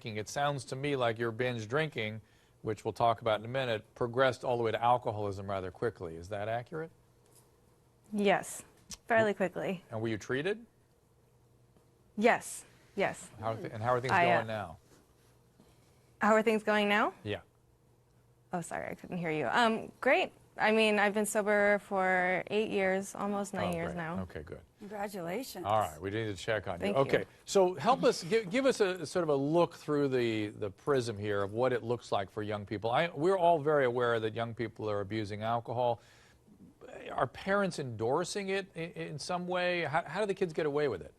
drinking, it sounds to me like your binge drinking, which we'll talk about in a minute, progressed all the way to alcoholism rather quickly. Is that accurate? Yes, fairly quickly. And were you treated? Yes, yes. How are things going now? How are things going now? Yeah. Oh, sorry, I couldn't hear you. Great. I mean, I've been sober for 8 years, almost 9 years now. Okay, good. Congratulations. All right, we need to check on you. Thank Okay, you. so help us, give us a sort of a look through the prism here of what it looks like for young people. We're all very aware that young people are abusing alcohol. Are parents endorsing it in some way? How do the kids get away with it?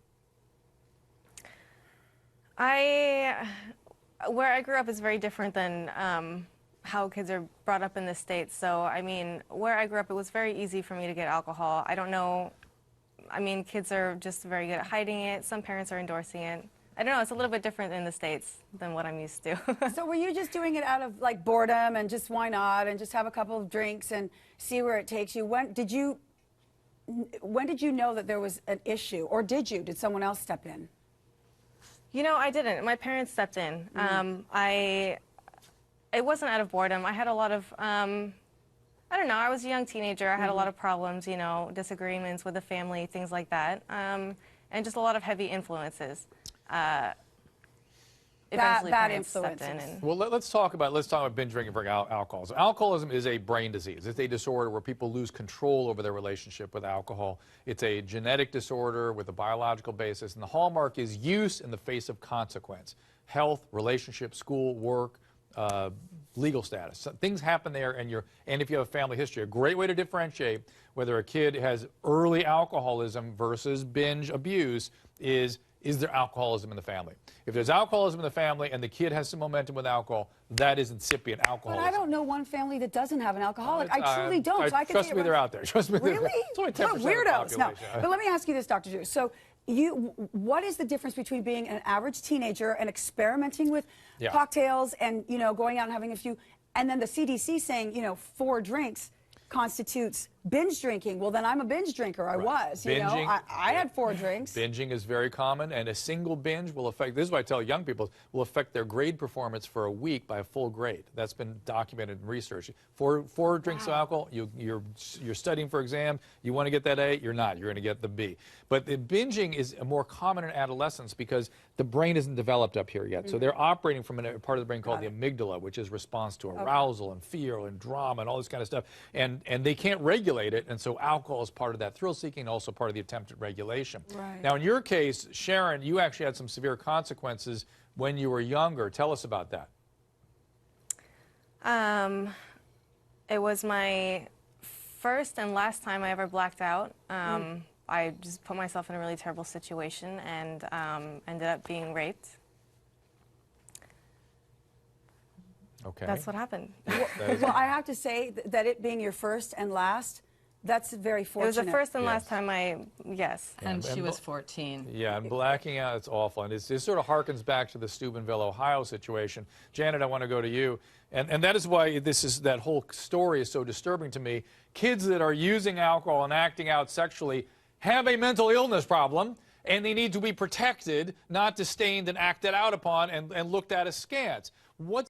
Where I grew up is very different than how kids are brought up in the States. So, I mean, where I grew up, it was very easy for me to get alcohol. I don't know. I mean, kids are just very good at hiding it. Some parents are endorsing it. I don't know. It's a little bit different in the States than what I'm used to. So were you just doing it out of, like, boredom and just why not and just have a couple of drinks and see where it takes you? When did you know that there was an issue? Or did you? Did someone else step in? You know, I didn't. My parents stepped in. It wasn't out of boredom. I had a lot of, I don't know, I was a young teenager. I had a lot of problems, you know, disagreements with the family, things like that, and just a lot of heavy influences. Bad influences. Well, let's talk about binge drinking for alcoholism. Alcoholism is a brain disease. It's a disorder where people lose control over their relationship with alcohol. It's a genetic disorder with a biological basis, and the hallmark is use in the face of consequence. Health, relationship, school, work, legal status. So things happen there, and if you have a family history, a great way to differentiate whether a kid has early alcoholism versus binge abuse is there alcoholism in the family? If there's alcoholism in the family and the kid has some momentum with alcohol, that is incipient alcoholism. But I don't know one family that doesn't have an alcoholic. I truly don't. So I can trust me, they're out there. Trust me. Really? It's only 10% What weirdos. of the No. population. But let me ask you this, Dr. Drew. So what is the difference between being an average teenager and experimenting with cocktails and, you know, going out and having a few, and then the CDC saying, you know, 4 drinks constitutes binge drinking? Well, then I'm a binge drinker. I was, you know. I had 4 drinks. Binging is very common, and a single binge will affect, this is what I tell young people, will affect their grade performance for a week by a full grade. That's been documented in research. 4 drinks of alcohol, you're studying for exam, you want to get that A, you're not. You're going to get the B. But the binging is more common in adolescence because the brain isn't developed up here yet. So they're operating from a part of the brain called the amygdala, which is response to arousal and fear and drama and all this kind of stuff. And they can't regulate it, and so alcohol is part of that thrill-seeking and also part of the attempted regulation. Right. Now, in your case, Sharon, you actually had some severe consequences when you were younger. Tell us about that. It was my first and last time I ever blacked out. I just put myself in a really terrible situation and ended up being raped. Okay. That's what happened. Well, I have to say that it being your first and last, that's very fortunate. It was the first and last time yes. And she was 14. Yeah, and blacking out, it's awful. And it sort of harkens back to the Steubenville, Ohio situation. Janet, I want to go to you. And that is why that whole story is so disturbing to me. Kids that are using alcohol and acting out sexually have a mental illness problem, and they need to be protected, not disdained and acted out upon and looked at askance. What's